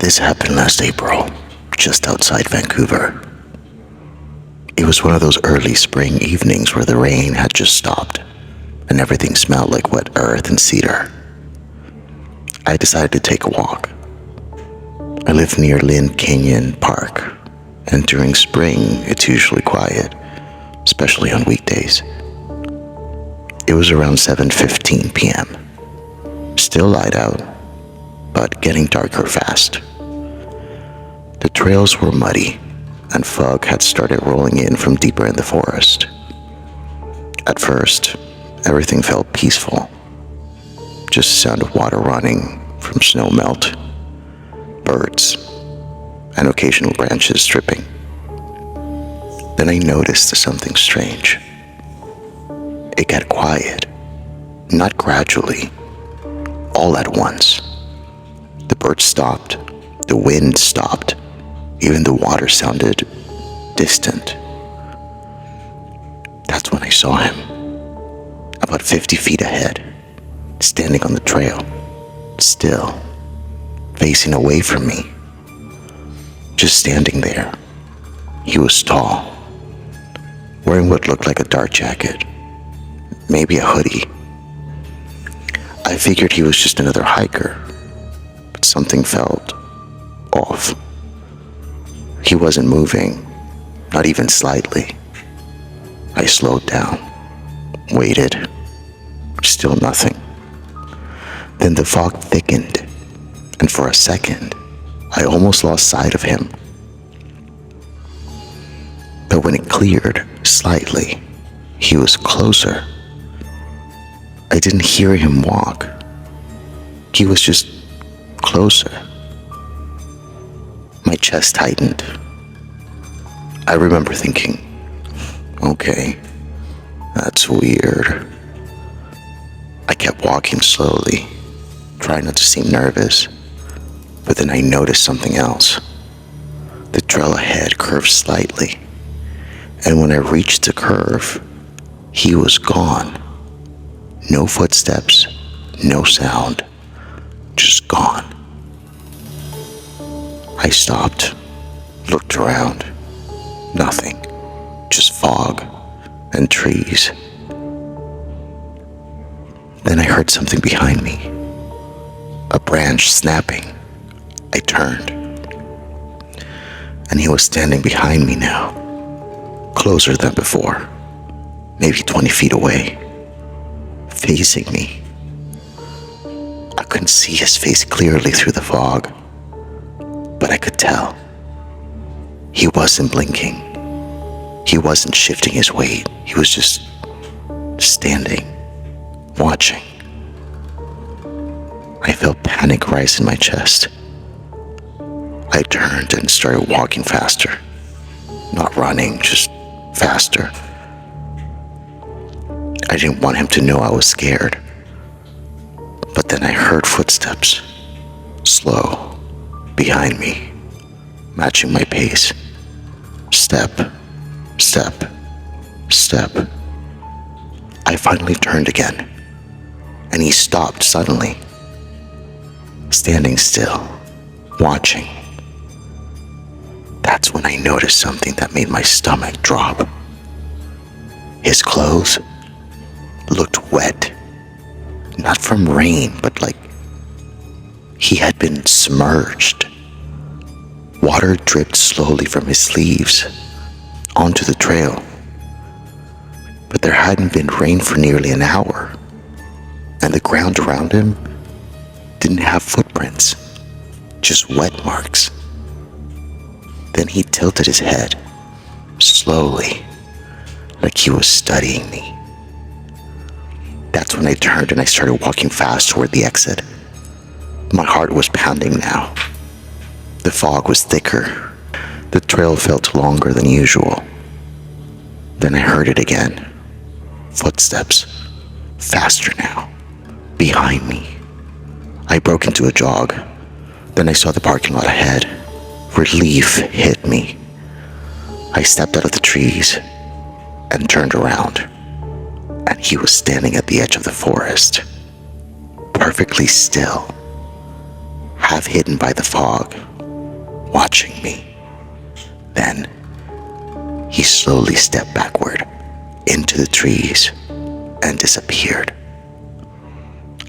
This happened last April, just outside Vancouver. It was one of those early spring evenings where the rain had just stopped and everything smelled like wet earth and cedar. I decided to take a walk. I live near Lynn Canyon Park, and during spring it's usually quiet, especially on weekdays. It was around 7:15 p.m. Still light out, but getting darker fast. The trails were muddy, and fog had started rolling in from deeper in the forest. At first, everything felt peaceful. Just the sound of water running from snow melt, birds, and occasional branches stripping. Then I noticed something strange. It got quiet, not gradually, all at once. The birds stopped, the wind stopped, even the water sounded distant. That's when I saw him, about 50 feet ahead, standing on the trail, still, facing away from me. Just standing there. He was tall, wearing what looked like a dark jacket, maybe a hoodie. I figured he was just another hiker, but something felt off. He wasn't moving, not even slightly. I slowed down, waited, still nothing. Then the fog thickened, and for a second, I almost lost sight of him. But when it cleared slightly, he was closer. I didn't hear him walk. He was just closer. My chest tightened. I remember thinking, okay, that's weird. I kept walking slowly, trying not to seem nervous, but then I noticed something else. The trail ahead curved slightly, and when I reached the curve, he was gone. No footsteps, no sound, just gone. I stopped, looked around. Nothing, just fog and trees. Then I heard something behind me, a branch snapping. I turned, and he was standing behind me now, closer than before, maybe 20 feet away, facing me. I couldn't see his face clearly through the fog, but I could tell. He wasn't blinking. He wasn't shifting his weight. He was just standing, watching. I felt panic rise in my chest. I turned and started walking faster. Not running, just faster. I didn't want him to know I was scared. But then I heard footsteps, slow, behind me, matching my pace. Step, step, step. I finally turned again, and he stopped suddenly, standing still, watching. That's when I noticed something that made my stomach drop. His clothes looked wet, not from rain, but like he had been submerged. Water dripped slowly from his sleeves onto the trail. But there hadn't been rain for nearly an hour, and the ground around him didn't have footprints, just wet marks. Then he tilted his head, slowly, like he was studying me. That's when I turned and I started walking fast toward the exit. My heart was pounding now. The fog was thicker. The trail felt longer than usual. Then I heard it again. Footsteps, faster now, behind me. I broke into a jog. Then I saw the parking lot ahead. Relief hit me. I stepped out of the trees and turned around, and he was standing at the edge of the forest, perfectly still, half hidden by the fog, watching me. Then he slowly stepped backward into the trees and disappeared.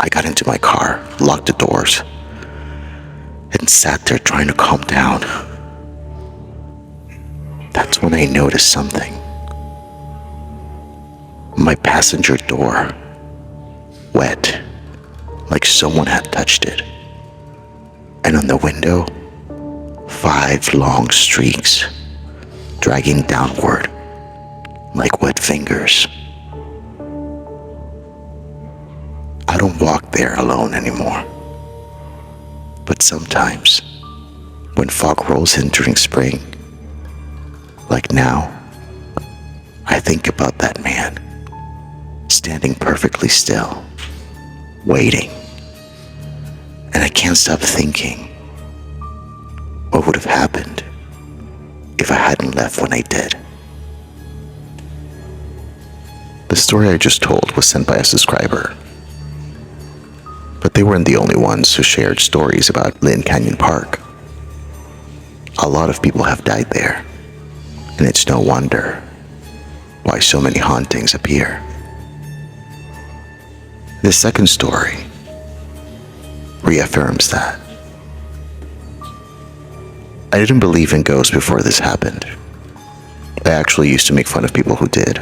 I got into my car, locked the doors, and sat there trying to calm down. That's when I noticed something. My passenger door, wet, like someone had touched it. And on the window, 5 long streaks dragging downward like wet fingers. I don't walk there alone anymore. But sometimes, when fog rolls in during spring, like now, I think about that man, standing perfectly still, waiting. And I can't stop thinking, what would have happened if I hadn't left when I did? The story I just told was sent by a subscriber. But they weren't the only ones who shared stories about Lynn Canyon Park. A lot of people have died there, and it's no wonder why so many hauntings appear. The second story reaffirms that. I didn't believe in ghosts before this happened. I actually used to make fun of people who did.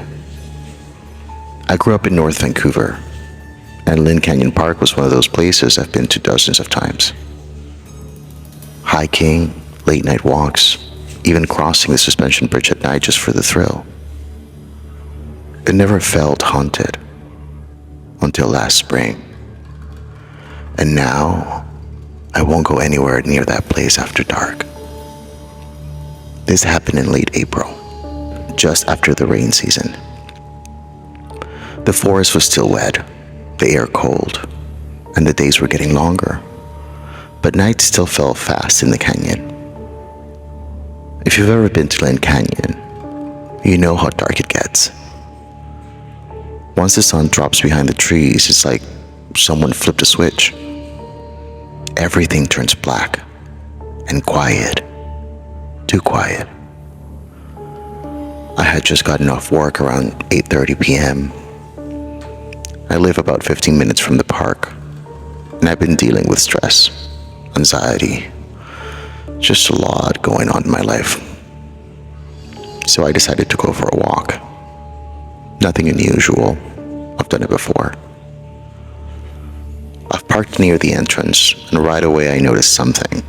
I grew up in North Vancouver, and Lynn Canyon Park was one of those places I've been to dozens of times. Hiking, late night walks, even crossing the suspension bridge at night just for the thrill. It never felt haunted until last spring. And now, I won't go anywhere near that place after dark. This happened in late April, just after the rain season. The forest was still wet, the air cold, and the days were getting longer, but nights still fell fast in the canyon. If you've ever been to Lynn Canyon, you know how dark it gets. Once the sun drops behind the trees, it's like someone flipped a switch. Everything turns black and quiet, too quiet. I had just gotten off work around 8:30 p.m. I live about 15 minutes from the park, and I've been dealing with stress, anxiety, just a lot going on in my life. So I decided to go for a walk. Nothing unusual. I've done it before. I've parked near the entrance, and right away I noticed something.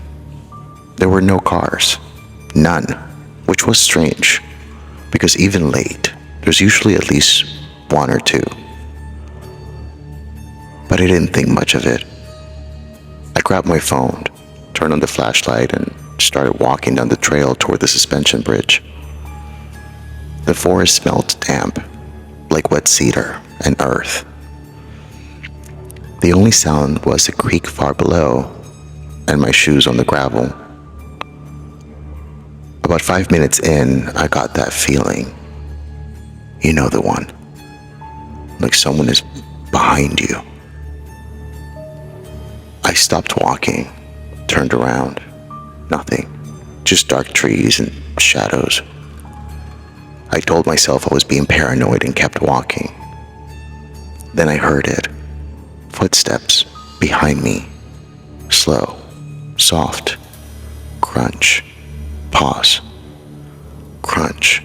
There were no cars. None. Which was strange, because even late, there's usually at least 1 or 2. But I didn't think much of it. I grabbed my phone, turned on the flashlight, and started walking down the trail toward the suspension bridge. The forest smelled damp, like wet cedar and earth. The only sound was a creak far below and my shoes on the gravel. About 5 minutes in, I got that feeling. You know the one. Like someone is behind you. I stopped walking, turned around. Nothing. Just dark trees and shadows. I told myself I was being paranoid and kept walking. Then I heard it. Footsteps behind me. Slow, soft, crunch, pause, crunch.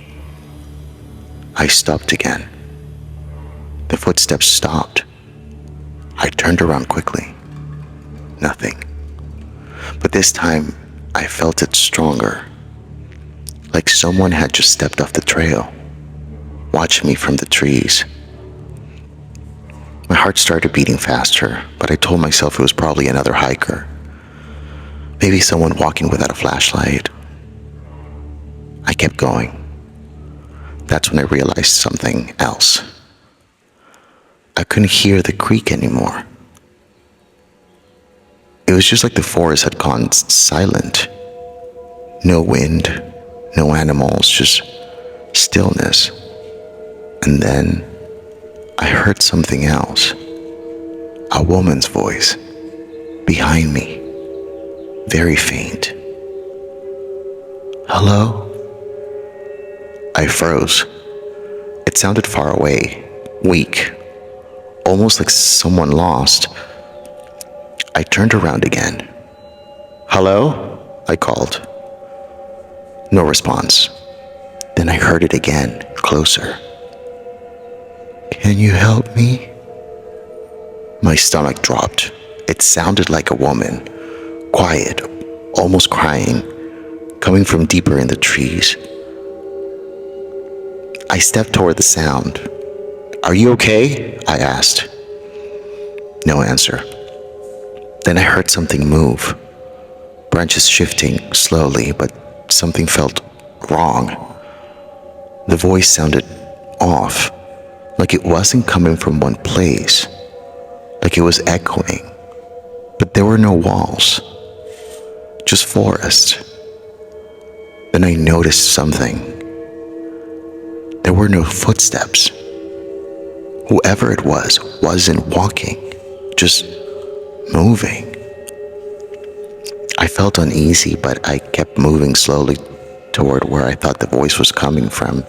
I stopped again. The footsteps stopped. I turned around quickly. Nothing. But this time, I felt it stronger. Like someone had just stepped off the trail, watching me from the trees. My heart started beating faster, but I told myself it was probably another hiker. Maybe someone walking without a flashlight. I kept going. That's when I realized something else. I couldn't hear the creak anymore. It was just like the forest had gone silent. No wind, no animals, just stillness. And then I heard something else. A woman's voice behind me. very faint. "Hello?" I froze. It sounded far away, weak, almost like someone lost. I turned around again. "Hello?" I called. No response. Then I heard it again, closer. "Can you help me?" My stomach dropped. It sounded like a woman, quiet, almost crying, coming from deeper in the trees. I stepped toward the sound. "Are you okay?" I asked. No answer. Then I heard something move, branches shifting slowly, but something felt wrong. The voice sounded off, like it wasn't coming from one place, like it was echoing. But there were no walls, just forest. Then I noticed something. There were no footsteps. Whoever it was wasn't walking, just moving. I felt uneasy, but I kept moving slowly toward where I thought the voice was coming from.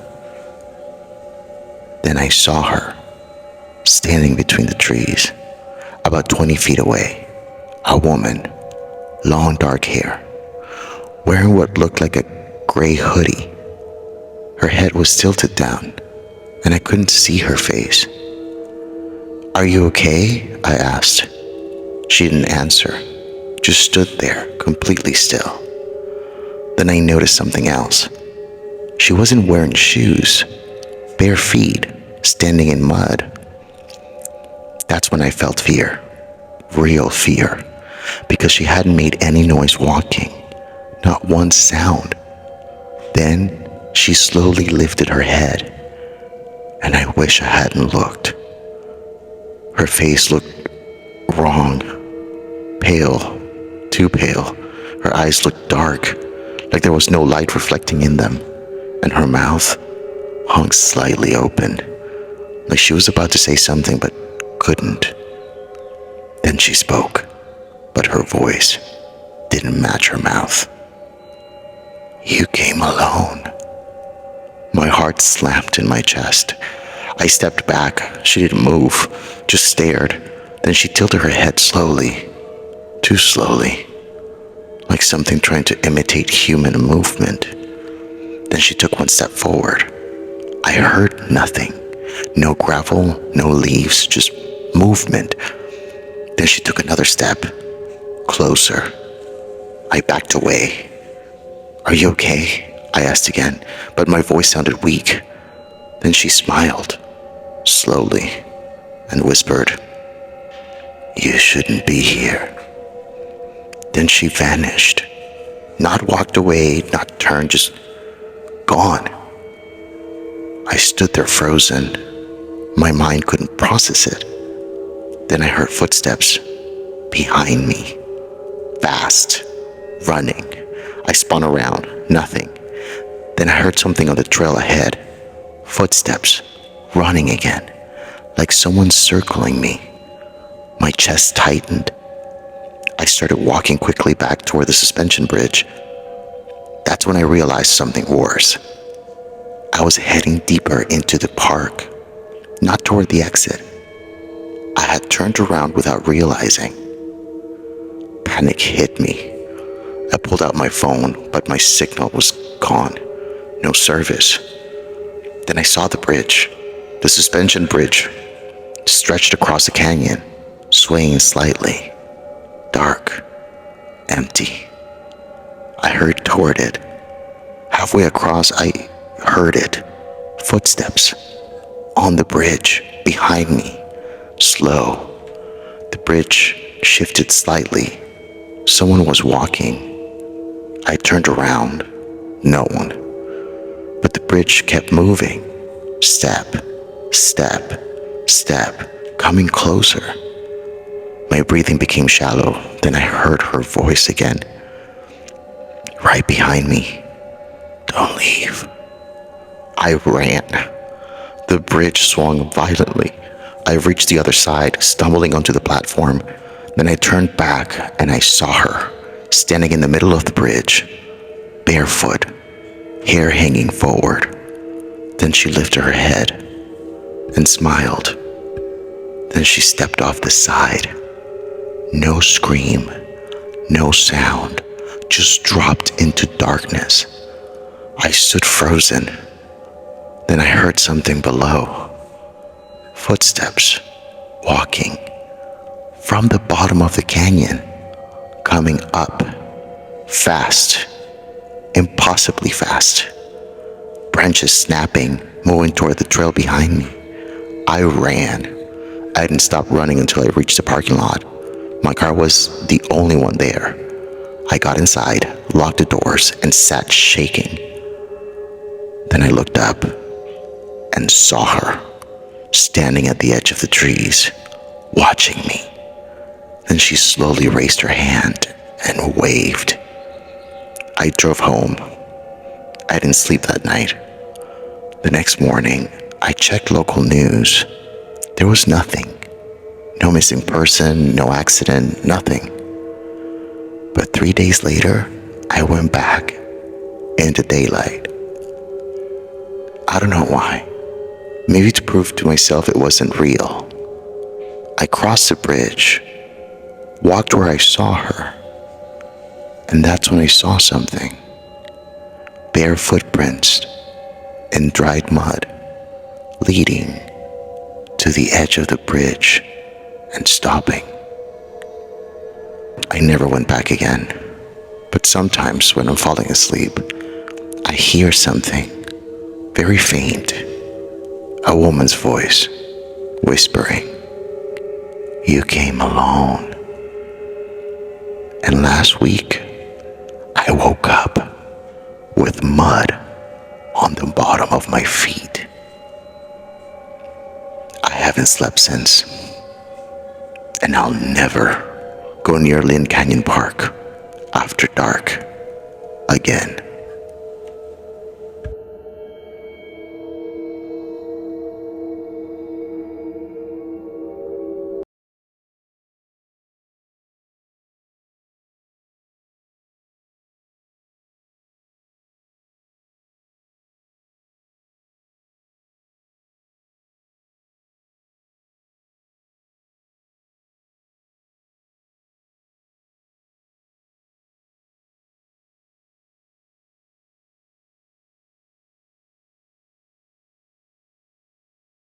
Then I saw her, standing between the trees, about 20 feet away. A woman, long dark hair, wearing what looked like a gray hoodie. Her head was tilted down, and I couldn't see her face. "Are you okay?" I asked. She didn't answer, just stood there, completely still. Then I noticed something else. She wasn't wearing shoes, bare feet, standing in mud. That's when I felt fear, real fear, because she hadn't made any noise walking, not one sound. Then she slowly lifted her head, and I wish I hadn't looked. Her face looked wrong, pale, too pale. Her eyes looked dark, like there was no light reflecting in them, and her mouth hung slightly open, like she was about to say something but couldn't. Then she spoke, but her voice didn't match her mouth. "You came alone." My heart slapped in my chest. I stepped back. She didn't move, just stared. Then she tilted her head slowly, too slowly, like something trying to imitate human movement. Then she took one step forward. I heard nothing. No gravel, no leaves, just movement. Then she took another step, closer. I backed away. "Are you okay?" I asked again, but my voice sounded weak. Then she smiled, slowly, and whispered, "You shouldn't be here." Then she vanished. Not walked away, not turned, just gone. I stood there frozen. My mind couldn't process it. Then I heard footsteps behind me, fast, running. I spun around, nothing. Then I heard something on the trail ahead. Footsteps, running again, like someone circling me. My chest tightened. I started walking quickly back toward the suspension bridge. That's when I realized something worse. I was heading deeper into the park, not toward the exit. I had turned around without realizing. Panic hit me. I pulled out my phone, but my signal was gone. No service. Then I saw the bridge, the suspension bridge, stretched across the canyon, swaying slightly. Dark, empty. I hurried toward it. Halfway across, I heard it. Footsteps on the bridge behind me. Slow. The bridge shifted slightly. Someone was walking. I turned around. No one. But the bridge kept moving. Step, step, step, coming closer. My breathing became shallow. Then I heard her voice again, right behind me. "Don't leave." I ran. The bridge swung violently. I reached the other side, stumbling onto the platform. Then I turned back and I saw her, standing in the middle of the bridge, barefoot, hair hanging forward. Then she lifted her head and smiled. Then she stepped off the side. No scream, no sound, just dropped into darkness. I stood frozen. Then I heard something below. Footsteps, walking from the bottom of the canyon, coming up, fast, impossibly fast. Branches snapping, moving toward the trail behind me. I ran. I didn't stop running until I reached the parking lot. My car was the only one there. I got inside, locked the doors, and sat shaking. Then I looked up and saw her, standing at the edge of the trees, watching me. Then she slowly raised her hand and waved. I drove home. I didn't sleep that night. The next morning, I checked local news. There was nothing. No missing person, no accident, nothing. But 3 days later, I went back into daylight. I don't know why. Maybe to prove to myself it wasn't real. I crossed the bridge, walked where I saw her, and that's when I saw something. Bare footprints in dried mud, leading to the edge of the bridge and stopping. I never went back again, but sometimes when I'm falling asleep, I hear something very faint, a woman's voice whispering, "You came alone." And last week, I woke up with mud on the bottom of my feet. I haven't slept since, and I'll never go near Lynn Canyon Park after dark again.